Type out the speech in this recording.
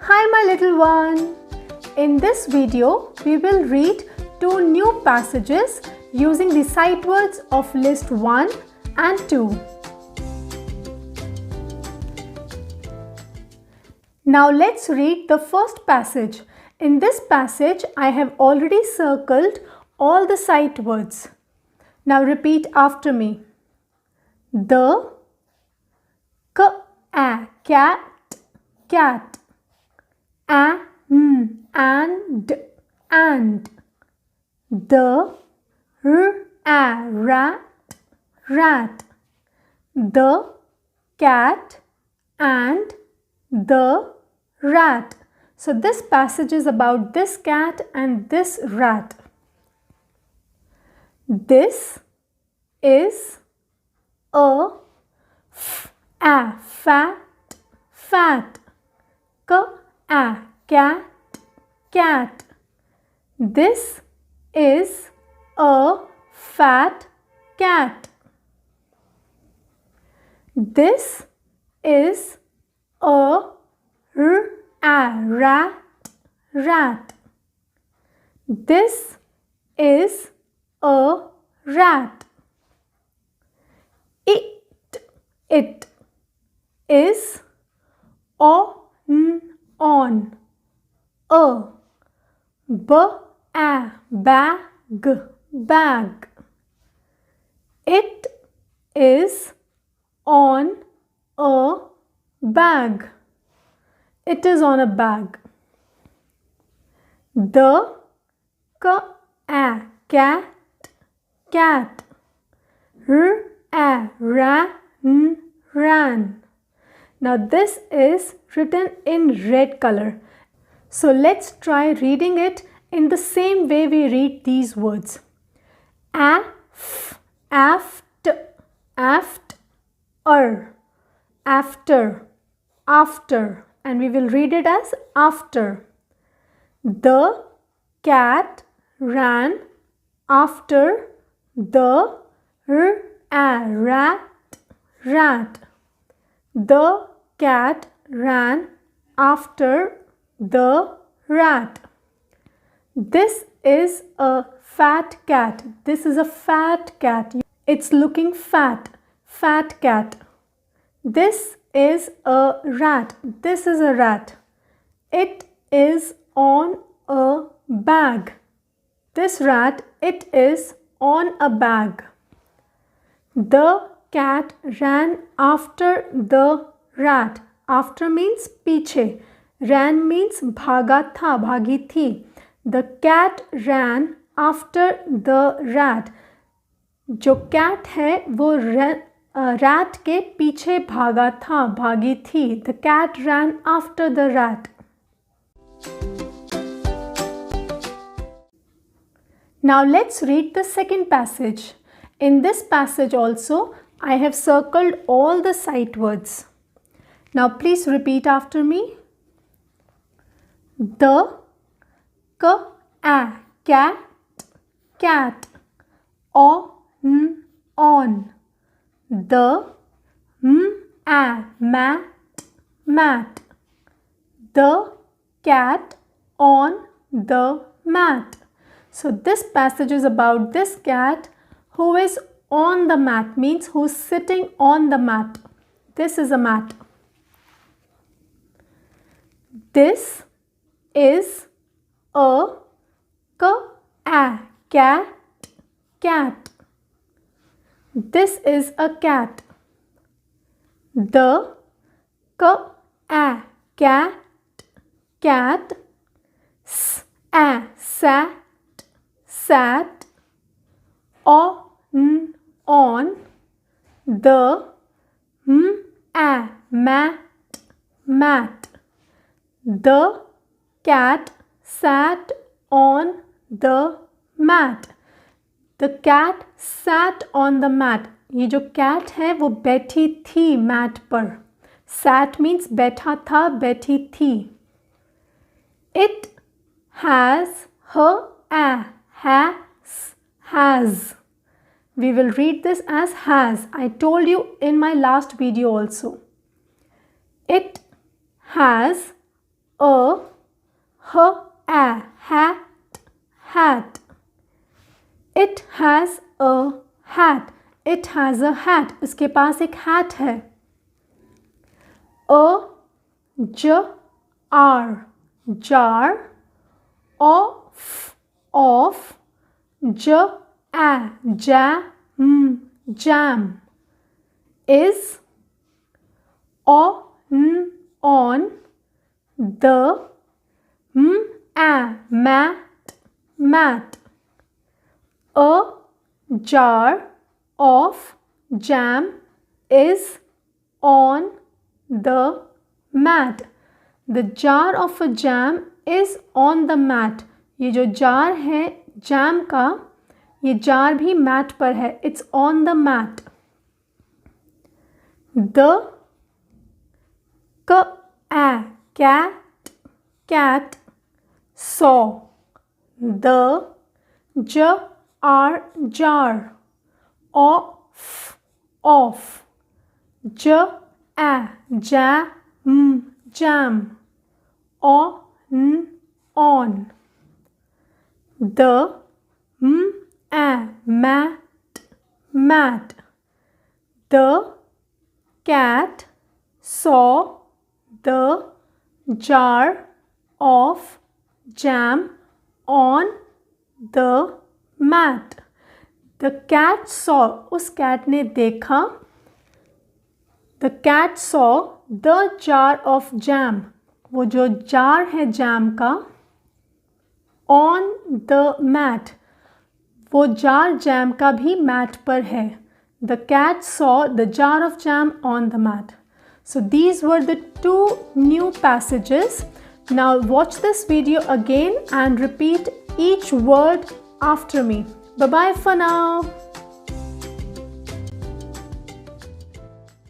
Hi my little one! In this video, we will read two new passages using the sight words of list 1 and 2. Now let's read the first passage. In this passage, I have already circled all the sight words. Now repeat after me. The, cat, cat, and, the, rat, rat, the cat and the rat. So this passage is about this cat and this rat. This is a fat, fat, cat, cat. This is a fat cat. This is a rat, rat. This is a rat. It is on, a bag, bag. It is on a bag. It is on a bag. The cat, cat, ran. Now this is written in red color. So let's try reading it in the same way we read these words. After, after, and we will read it as after. The cat ran after the rat, rat. The cat ran after the rat. This is a fat cat. This is a fat cat. It's looking fat. Fat cat. This is a rat. This is a rat. It is on a bag. This rat, it is on a bag. The cat ran after the rat. After means पीछे. Ran means भागा था, भागी थी. The cat ran after the rat. जो cat है वो rat के पीछे भागा था, भागी थी. The cat ran after the rat. Now let's read the second passage. In this passage also, I have circled all the sight words. Now please repeat after me. The cat, cat, on, the mat, mat, the cat on the mat. So this passage is about this cat who is on the mat, means who is sitting on the mat. This is a mat. This is a cat, cat. This is a cat. The cat, cat, sat, on the mat. The cat sat on the mat. The cat sat on the mat. ये जो cat है वो बैठी थी mat पर. Sat means बैठा था, बैठी थी. It has has. We will read this as has. I told you in my last video also. It has a hat, hat. It has a hat. It has a hat. उसके पास एक hat है. A jar, jar. Of, jam. Is on the mat. A jar of jam is on the mat. The jar of a jam is on the mat. ये जो jar है jam का, ये jar भी mat पर है. It's on the mat. The cat saw. The jar, of. Jam. On. The mat. The cat saw the jar of jam on the mat. The cat saw, उस cat ने देखा. The cat saw the jar of jam, वो जो jar है jam का, on the mat, वो jar jam का भी mat पर है. The cat saw the jar of jam on the mat. So these were the two new passages. Now watch this video again and repeat each word after me. Bye bye for now.